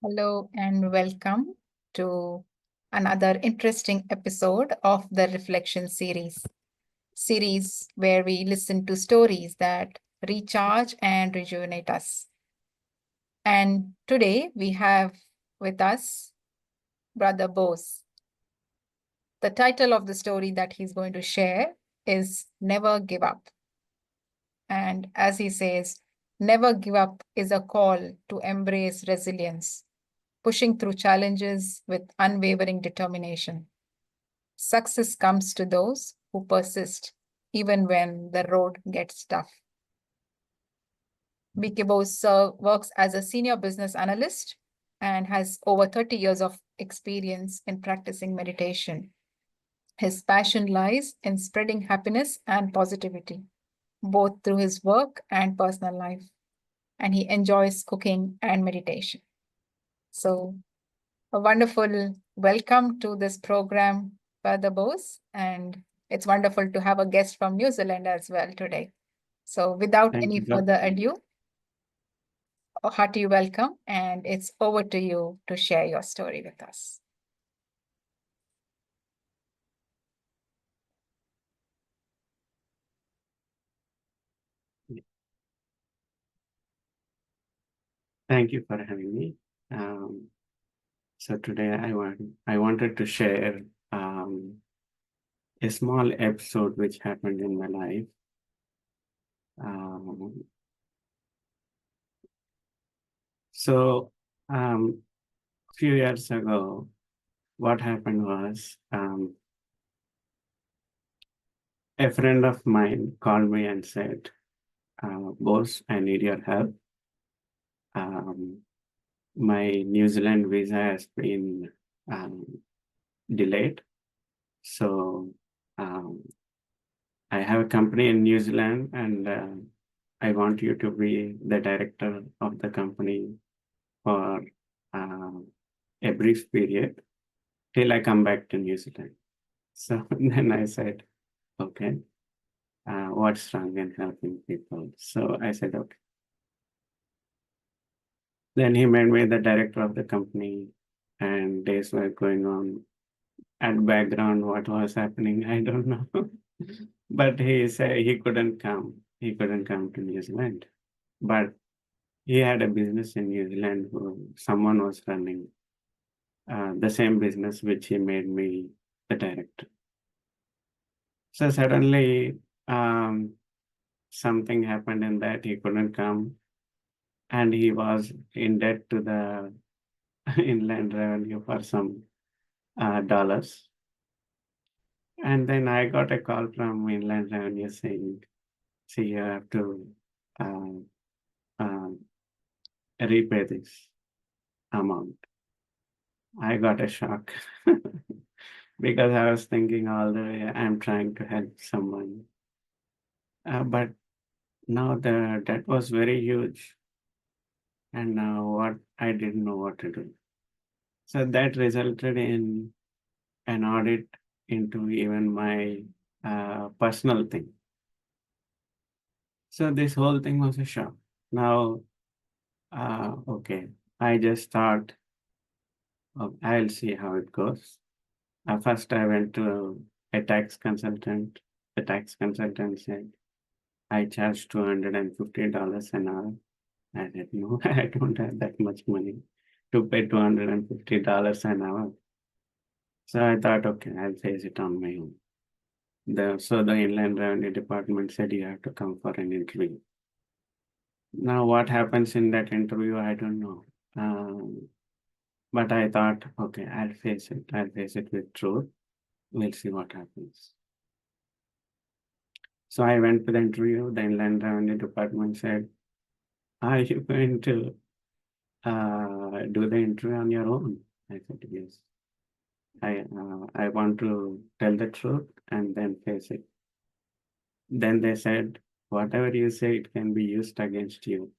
Hello and welcome to another interesting episode of the Reflection series where we listen to stories that recharge and rejuvenate us. And today we have with us Brother Bose. The title of the story that he's going to share is Never Give Up. And as he says, never give up is a call to embrace resilience, pushing through challenges with unwavering determination. Success comes to those who persist, even when the road gets tough. BK Bose works as a senior business analyst and has over 30 years of experience in practicing meditation. His passion lies in spreading happiness and positivity, both through his work and personal life. And he enjoys cooking and meditation. So, a wonderful welcome to this program, Brother Bose. And it's wonderful to have a guest from New Zealand as well today. So, without Thank any you, sir. further ado, a hearty welcome. And it's over to you to share your story with us. Thank you for having me. So today I wanted to share a small episode which happened in my life. So few years ago, what happened was a friend of mine called me and said, "Boss, I need your help. My New Zealand visa has been delayed. So I have a company in New Zealand and I want you to be the director of the company for a brief period till I come back to New Zealand." So then I said, okay, what's wrong in helping people? So I said, okay. Then he made me the director of the company and days were going on. At background, what was happening, I don't know. But he said he couldn't come. He couldn't come to New Zealand. But he had a business in New Zealand who someone was running the same business which he made me the director. So suddenly something happened in that he couldn't come and he was in debt to the inland revenue for some dollars. And then I got a call from inland revenue saying, see, you have to uh, uh, repay this amount. I got a shock because I was thinking all the way I'm trying to help someone. But now the debt was very huge. And now what I didn't know what to do. So that resulted in an audit into even my personal thing. So this whole thing was a shock. Now, okay, I just thought, oh, I'll see how it goes. First, I went to a tax consultant. The tax consultant said, I charge $250 an hour. I said, no, I don't have that much money to pay $250 an hour. So I thought, okay, I'll face it on my own. So the Inland Revenue Department said you have to come for an interview. Now, what happens in that interview, I don't know. But I thought, okay, I'll face it. I'll face it with truth. We'll see what happens. So I went to the interview. The Inland Revenue Department said, are you going to do the interview on your own? I said, yes. I want to tell the truth and then face it. Then they said, whatever you say, it can be used against you.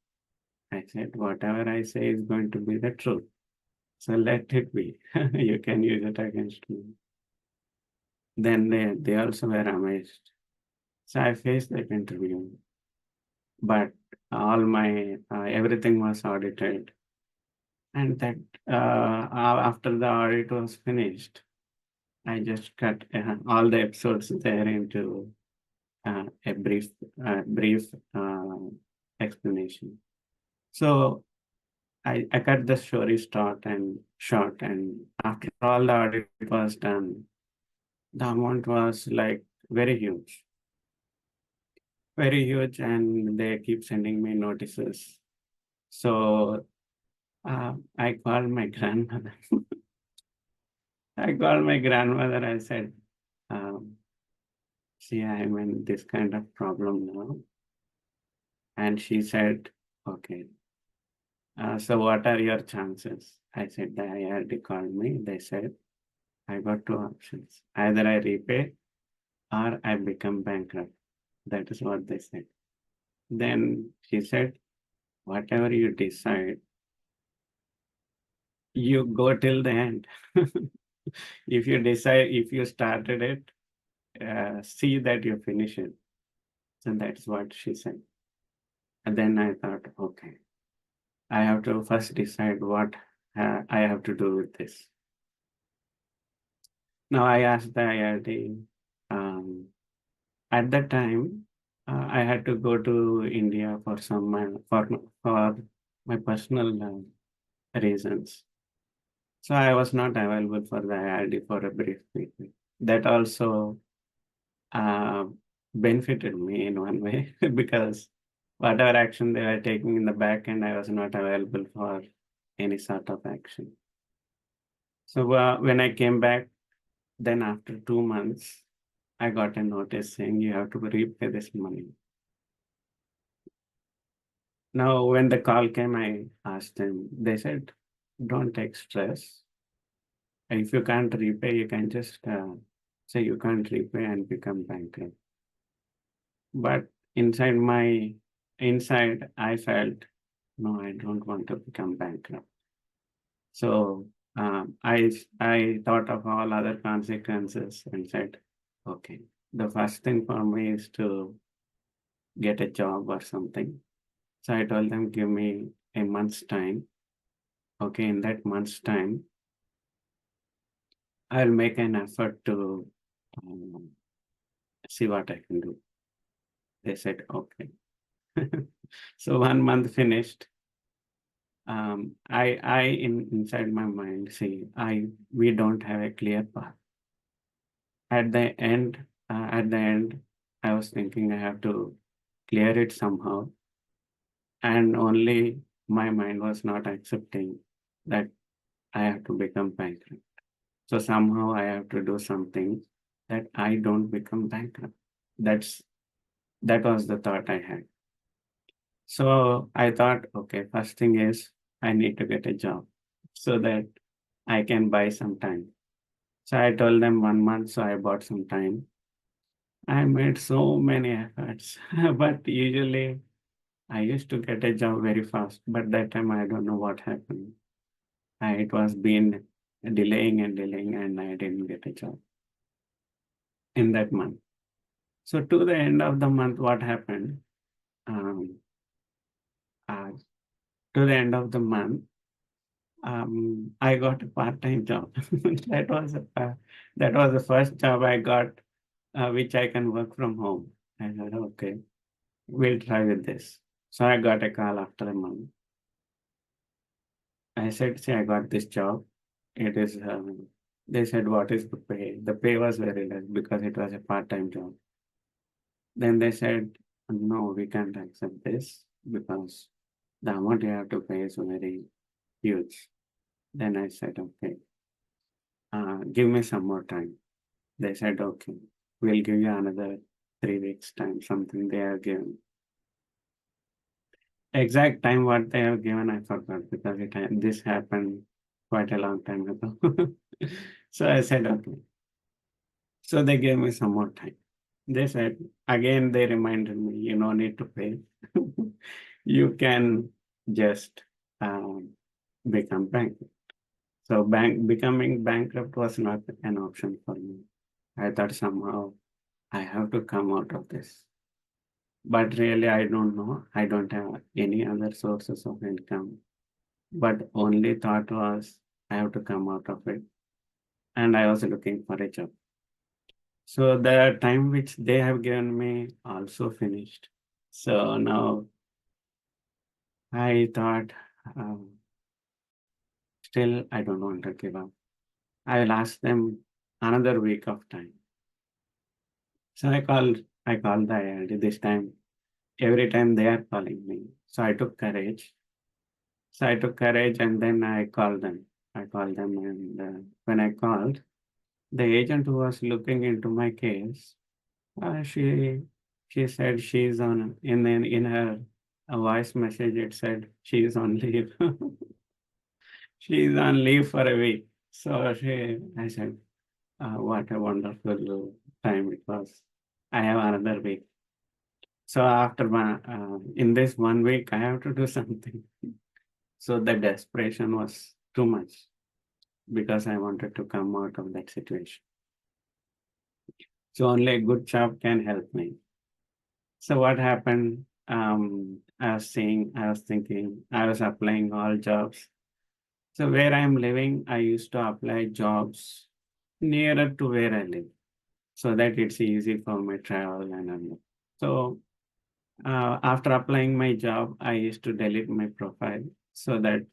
I said, whatever I say is going to be the truth. So let it be. You can use it against me. Then they also were amazed. So I faced that interview. But all my, everything was audited. And that after the audit was finished, I just cut all the episodes there into a brief explanation. So I cut the story short, and after all the audit was done, the amount was like very huge, and they keep sending me notices. So I called my grandmother. I called my grandmother. I said, um, "See, I'm in this kind of problem now," and she said, "Okay. So what are your chances?" I said, "The IRD called me. They said I got two options: either I repay or I become bankrupt." That is what they said. Then she said, "Whatever you decide, you go till the end. If you started it, see that you finish it." So that's what she said. And then I thought, okay, I have to first decide what I have to do with this. Now I asked the IRT. Um, at that time, I had to go to India for for my personal reasons. So I was not available for the IRD for a brief period. That also uh, benefited me in one way because whatever action they were taking in the back end, I was not available for any sort of action. So when I came back, then after 2 months, I got a notice saying you have to repay this money. Now, when the call came, I asked them. They said, "Don't take stress. If you can't repay, you can just say you can't repay and become bankrupt." But inside, I felt, no, I don't want to become bankrupt. So I thought of all other consequences and said, okay, the first thing for me is to get a job or something. So I told them, give me a month's time. Okay, in that month's time, I'll make an effort to um, see what I can do. They said, okay. So 1 month finished. Inside my mind, see, we don't have a clear path. At the end, I was thinking I have to clear it somehow, and only my mind was not accepting that I have to become bankrupt. So somehow I have to do something that I don't become bankrupt. That's that was the thought I had. So I thought, okay, first thing is I need to get a job so that I can buy some time. So I told them 1 month, so I bought some time. I made so many efforts, but usually I used to get a job very fast. But that time I don't know what happened. It was been delaying, and I didn't get a job in that month. So to the end of the month, what happened? Um, uh, to the end of the month, I got a part-time job. that was that was the first job I got, which I can work from home. I said, okay, we'll try with this. So I got a call after a month. I said, see, I got this job. It is, they said, what is the pay? The pay was very less because it was a part-time job. Then they said, no, we can't accept this because the amount you have to pay is very huge. Then I said, okay, give me some more time. They said, okay, we'll give you another 3 weeks time, something they are given. Exact time what they have given, I forgot because this happened quite a long time ago. So I said, okay. So they gave me some more time. They said, again, they reminded me, you no need to pay. You can just become bankrupt. So becoming bankrupt was not an option for me. I thought somehow I have to come out of this. But really, I don't know. I don't have any other sources of income. but only thought was I have to come out of it. And I was looking for a job. So the time which they have given me also finished. So now I thought, um, still I don't want to give up. I will ask them another week of time. So I called the IIT this time. Every time they are calling me. So I took courage. So I took courage and then I called them. I called them and when I called, the agent who was looking into my case, uh, she she said she's on in her voice message it said she's on leave. She's on leave for a week. So I said, what a wonderful time it was. I have another week. So after in this 1 week, I have to do something. So the desperation was too much because I wanted to come out of that situation. So only a good job can help me. So what happened? I was thinking, I was applying all jobs. So where I am living, I used to apply jobs nearer to where I live so that it's easy for my travel and all. So after applying my job, I used to delete my profile so that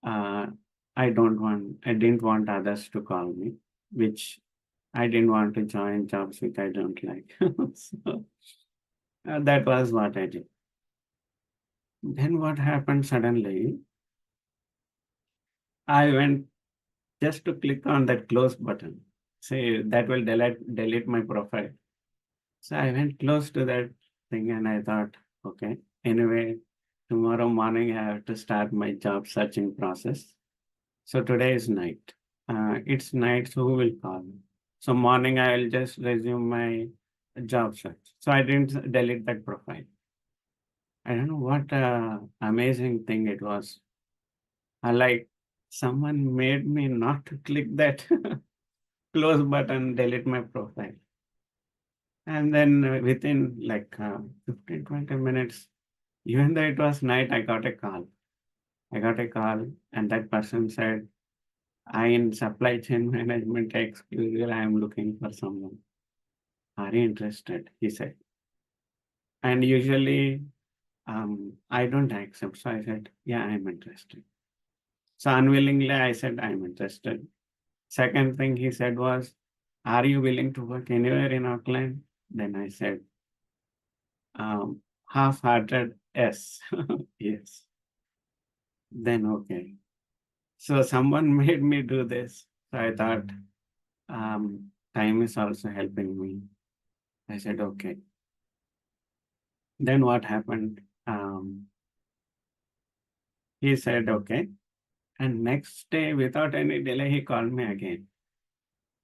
uh, I didn't want others to call me, which I didn't want to join jobs which I don't like. So that was what I did. Then what happened suddenly? I went just to click on that close button. Say that will delete my profile. So I went close to that thing and I thought, okay, anyway, tomorrow morning I have to start my job searching process. So today is night. It's night, so who will call me? So morning I will just resume my job search. So I didn't delete that profile. I don't know what amazing thing it was. Like someone made me not to click that close button, delete my profile. And then within like 15, 20 minutes, even though it was night, I got a call. I got a call, and that person said, I in supply chain management exclusive, I am looking for someone. Are you interested? He said. And usually I don't accept. So I said, yeah, I'm interested. So unwillingly, I said, I'm interested. Second thing he said was, are you willing to work anywhere in Auckland? Then I said, half-hearted, yes. Yes. Then okay. So someone made me do this. So I thought, time is also helping me. I said, okay. Then what happened? He said, okay. And next day, without any delay, he called me again.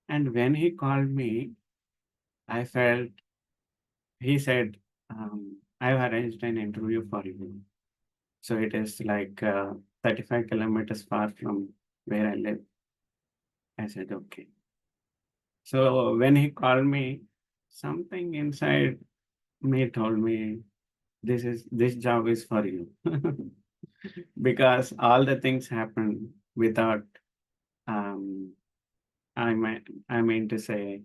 And when he called me, I felt, he said, I've arranged an interview for you. So it is like 35 kilometers far from where I live. I said, okay. So when he called me, something inside me told me, this job is for you. Because all the things happened without um, I mean to say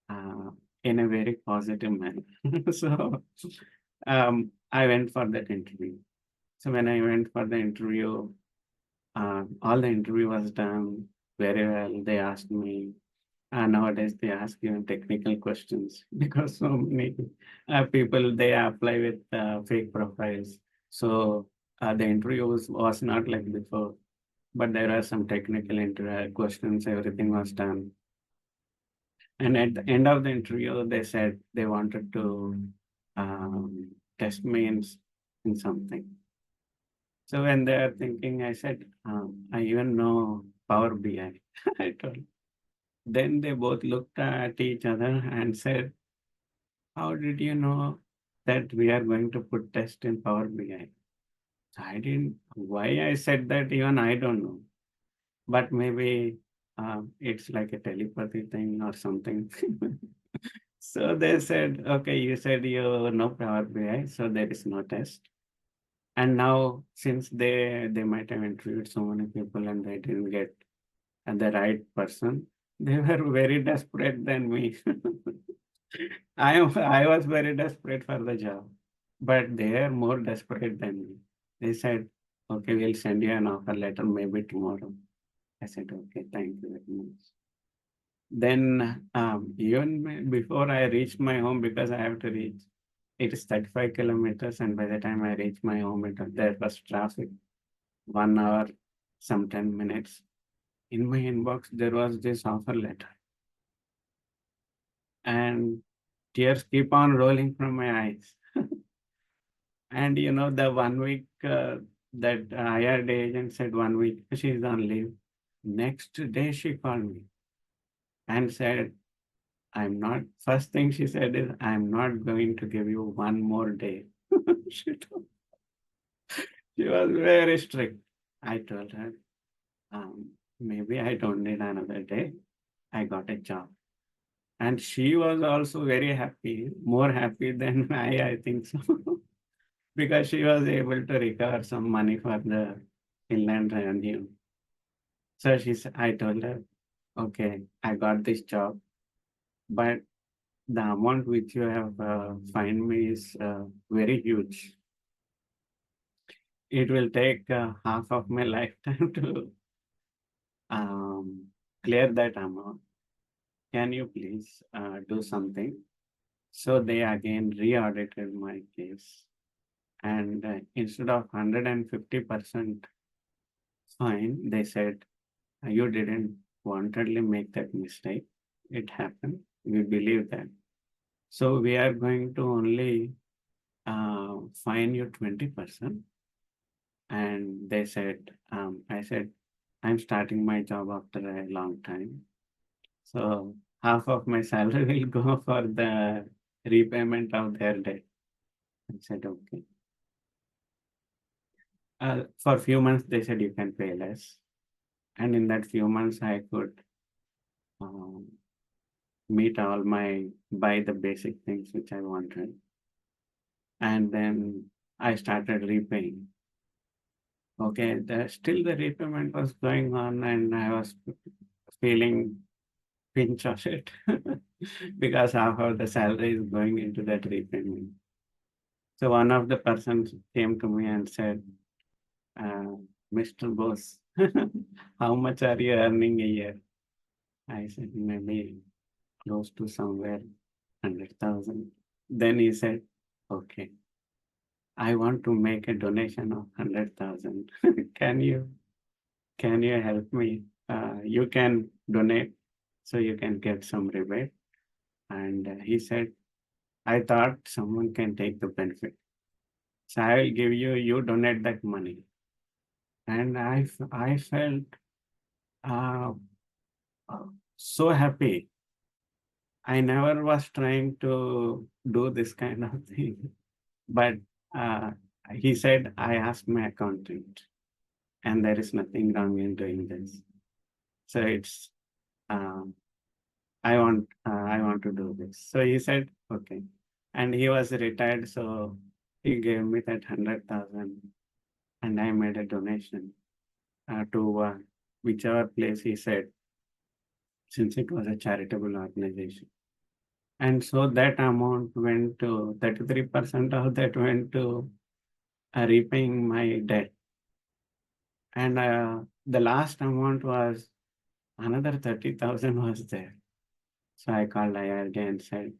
uh, in a very positive manner. So I went for that interview. So when I went for the interview, all the interview was done very well. They asked me, nowadays they ask you technical questions because so many people they apply with fake profiles. So the interview was not like before, but there are some technical questions. Everything was done. And at the end of the interview, they said they wanted to test me in something. So when they are thinking, I said, I even know Power BI. I told. Then they both looked at each other and said, how did you know that we are going to put test in Power BI? I didn't, why I said that, even I don't know. But maybe it's like a telepathy thing or something. So they said, okay, you said you know Power BI, so there is no test. And now, since they might have interviewed so many people and they didn't get the right person, they were very desperate than me. I was very desperate for the job, but they are more desperate than me. They said, "Okay, we'll send you an offer letter maybe tomorrow." I said, "Okay, thank you very much." Then even before I reached my home, because I have to reach, it is 35 kilometers, and by the time I reached my home, there was traffic, 1 hour, some 10 minutes. In my inbox, there was this offer letter, and tears keep on rolling from my eyes. And the 1 week that hired agent said 1 week she's on leave. Next day she called me and said, I'm not, first thing she said is, I'm not going to give you one more day. she, told, she was very strict. I told her, maybe I don't need another day. I got a job. And she was also very happy, more happy than I think so, because she was able to recover some money for the inland revenue. So I told her, okay, I got this job, but the amount which you have fined me is very huge. It will take half of my lifetime to um, clear that amount. Can you please do something? So they again re-audited my case. And instead of 150% fine, they said, you didn't wantedly make that mistake. It happened. We believe that. So we are going to only fine you 20%. And they said, I said, I'm starting my job after a long time. So half of my salary will go for the repayment of their debt. I said, okay. For a few months, they said you can pay less. And in that few months, I could um, buy the basic things which I wanted. And then I started repaying. Okay, still the repayment was going on, and I was feeling pinch of it because half of the salary is going into that repayment. So one of the persons came to me and said, uh, Mr. Bose, how much are you earning a year? I said, maybe close to somewhere 100,000. Then he said, okay, I want to make a donation of 100,000. Can you help me? You can donate so you can get some rebate. And he said, I thought someone can take the benefit. So I will give you, you donate that money. And I felt uh, so happy. I never was trying to do this kind of thing. But uh, he said, I asked my accountant, and there is nothing wrong in doing this. So it's, um, I want to do this. So he said, okay. And he was retired, so he gave me that 100,000, and I made a donation to whichever place he said, since it was a charitable organization. And so that amount went to 33% of that went to repaying my debt. And the last amount was another 30,000 was there. So I called IRD and said,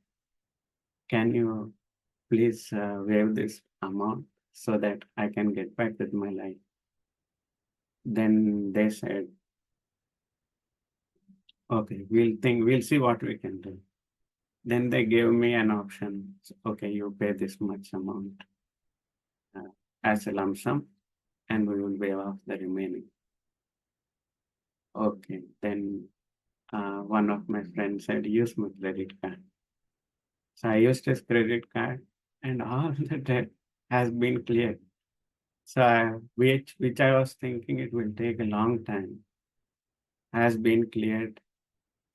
can you please waive this amount so that I can get back with my life? Then they said, okay, we'll see what we can do. Then they gave me an option. Okay, you pay this much amount uh, as a lump sum, and we will waive off the remaining. Okay, then one of my friends said, use my credit card. So I used his credit card, and all the debt has been cleared. So which I was thinking it will take a long time has been cleared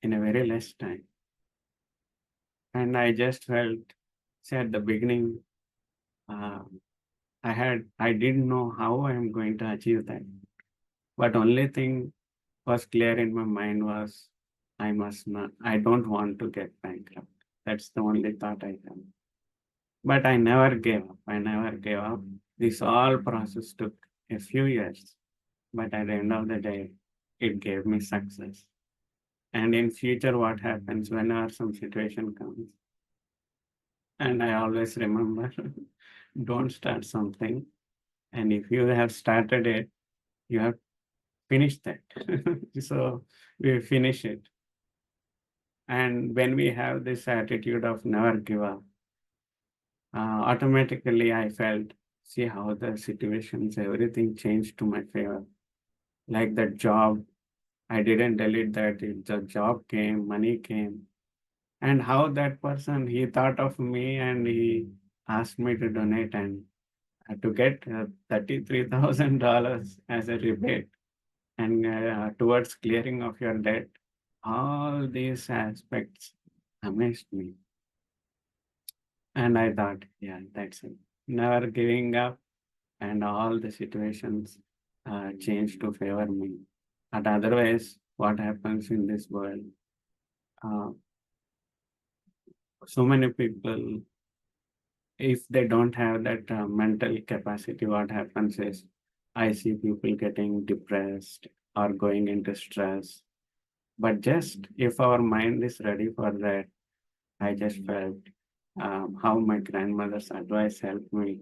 in a very less time. And I just felt, say at the beginning, uh, I didn't know how I am going to achieve that. But only thing was clear in my mind was I don't want to get bankrupt. That's the only thought I had. But I never gave up. I never gave up. This all process took a few years, but at the end of the day, it gave me success. And in future, what happens whenever some situation comes, and I always remember, don't start something, and if you have started it, you have finished that. So we finish it. And when we have this attitude of never give up, automatically I felt, see how the situations, everything changed to my favor. Like that job, I didn't delete that. The job came, money came. And how that person, he thought of me and he asked me to donate and to get $33,000 as a rebate and towards clearing of your debt. All these aspects amazed me. And I thought, yeah, that's it. Never giving up, and all the situations change to favor me. And otherwise, what happens in this world? Uh, so many people, if they don't have that mental capacity, what happens is I see people getting depressed or going into stress. But just if our mind is ready for that, I just felt how my grandmother's advice helped me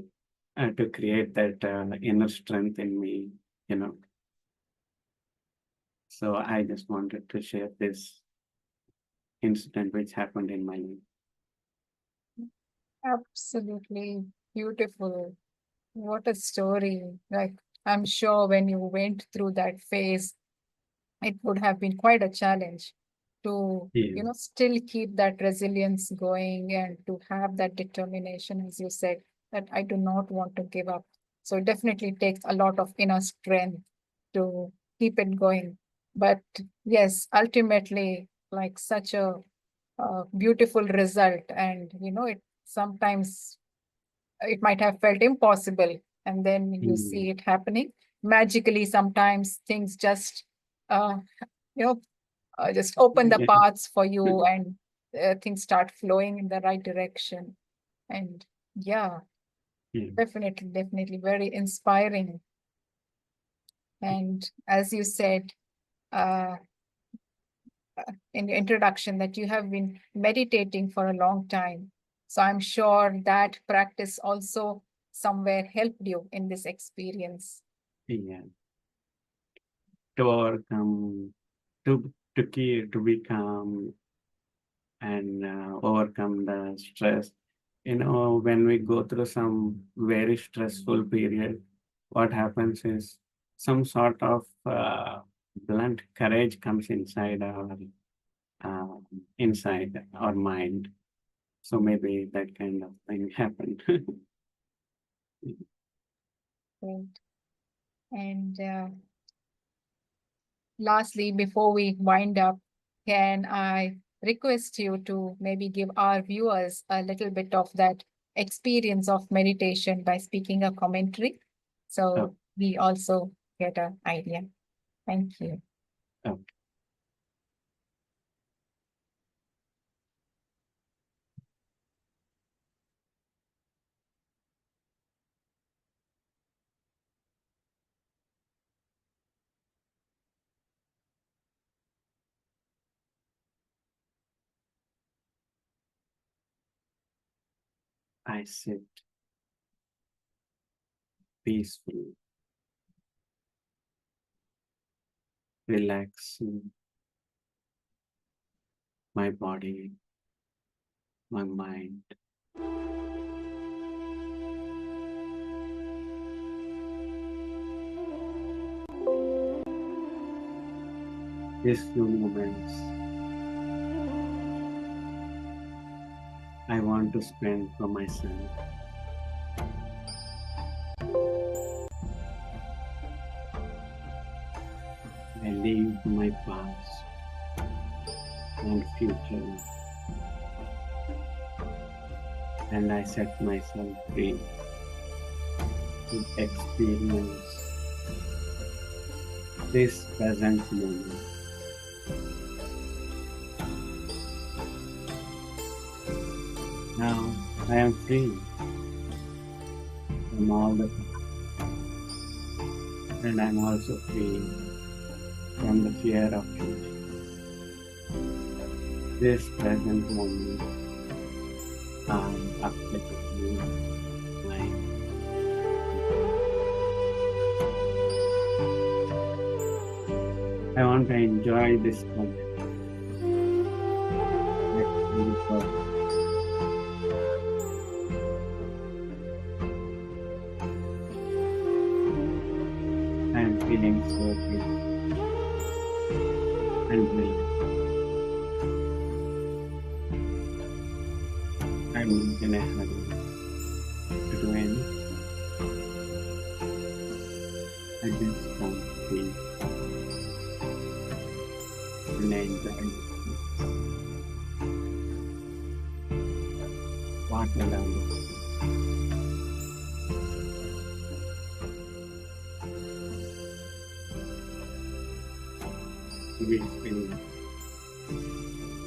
to create that inner strength in me, you know. So I just wanted to share this incident which happened in my life. Absolutely beautiful. What a story. Like, I'm sure when you went through that phase, it would have been quite a challenge to, Yeah. still keep that resilience going and to have that determination, as you said, that I do not want to give up. So it definitely takes a lot of inner strength to keep it going. But yes, ultimately, like such a beautiful result. And, it sometimes it might have felt impossible. And then you Mm. see it happening magically. Sometimes things just, uh, you know, just open the Yeah. paths for you and things start flowing in the right direction. And yeah, Yeah. definitely, definitely very inspiring. And as you said, uh, in your introduction that you have been meditating for a long time. So I'm sure that practice also somewhere helped you in this experience. Yeah. To overcome, to be calm and overcome the stress. When we go through some very stressful period, what happens is some sort of blunt courage comes uh, inside our mind. So maybe that kind of thing happened. Right. And lastly, before we wind up, can I request you to maybe give our viewers a little bit of that experience of meditation by speaking a commentary? Oh, So we also get an idea. Thank you. oh, I sit peacefully, relaxing my body, my mind. These few moments I want to spend for myself. I leave my past and future and I set myself free. to experience this present moment. Now I am free from all the past, and I'm also free from the fear of future. This present moment are applicable my I want to enjoy this moment. Let's see for I'm feeling so peaceful and relaxed. I'm not in a hurry to do anything. I just want to be and enjoy what I love. To be free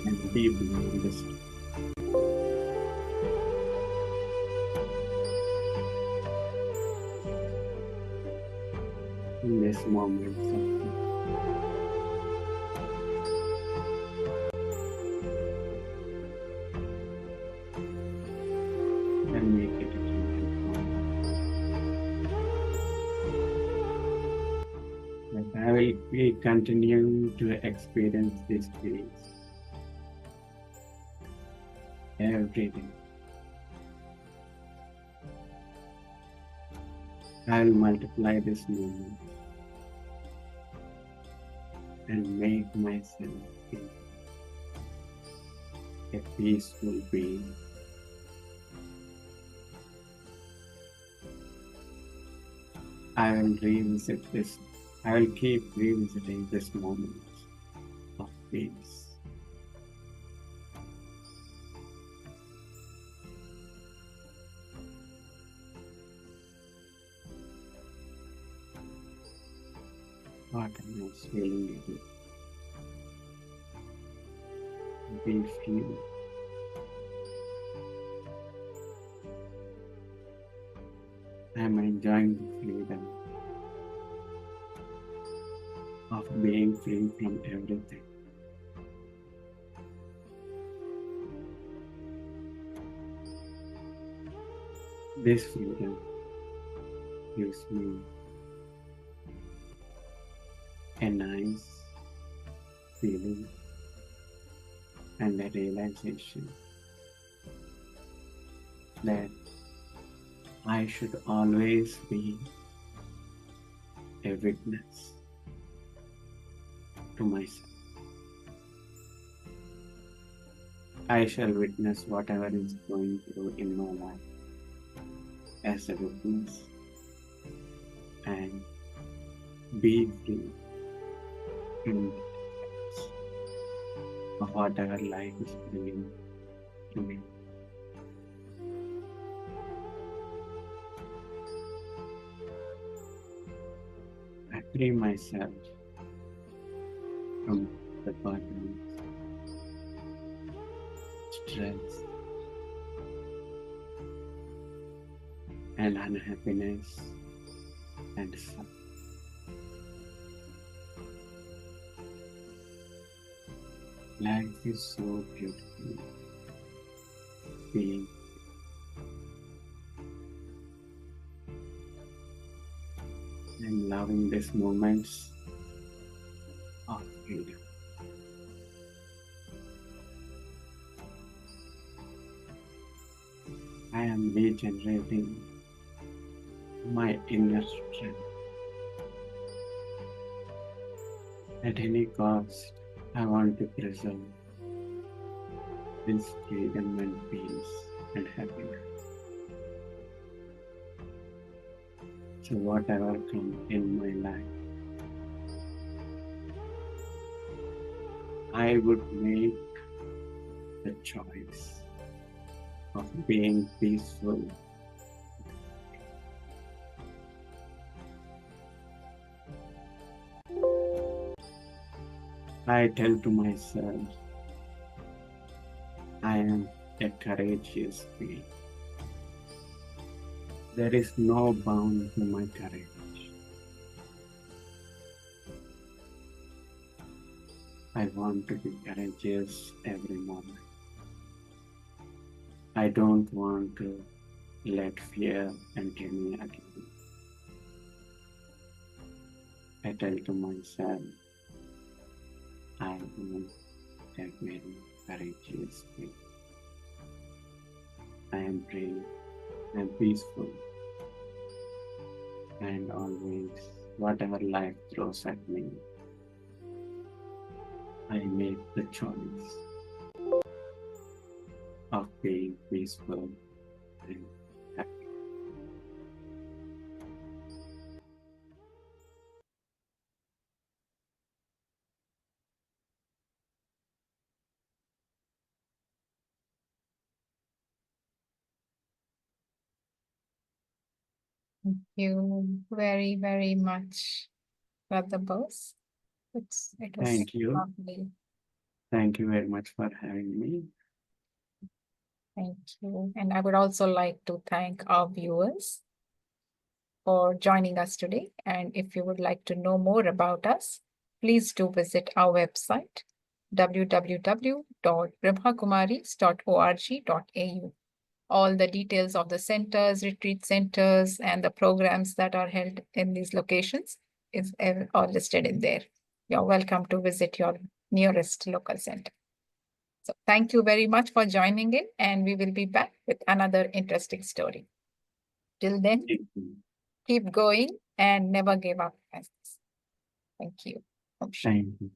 and deeply understood in this moment of peace and make it a gentle moment. But I will be continuing to experience this peace every day. I will multiply this moment and make myself be a peaceful being. I will revisit this. I will keep revisiting this moment of peace. What am I feeling it? Be free. I am enjoying the freedom of being free from everything. This freedom gives me a nice feeling and a realization that I should always be a witness to myself. I shall witness whatever is going through in my life as a witness and be free from the effects of whatever life is bringing to me. I free myself from the burdens, stress, and unhappiness and suffering. Life is so beautiful being and loving these moments of freedom. I am regenerating my inner strength at any cost. I want to preserve this freedom and peace and happiness. So whatever comes in my life, I would make the choice of being peaceful I tell to myself, I am a courageous being. There is no bound to my courage. I want to be courageous every moment. I don't want to let fear enter me again. I tell to myself, I am a very courageous being. I am brave and peaceful, and always, whatever life throws at me, I make the choice of being peaceful and happy. Thank you very, very much, Brother Bose. It was Thank you. lovely. Thank you very much for having me. Thank you. And I would also like to thank our viewers for joining us today. And if you would like to know more about us, please do visit our website www.brahmakumaris.org.au. All the details of the centers, retreat centers, and the programs that are held in these locations is all listed in there. You're welcome to visit your nearest local center. So thank you very much for joining in, and we will be back with another interesting story. Till then, Thank you. keep going and never give up. Thank you. Om Shanti. Thank you.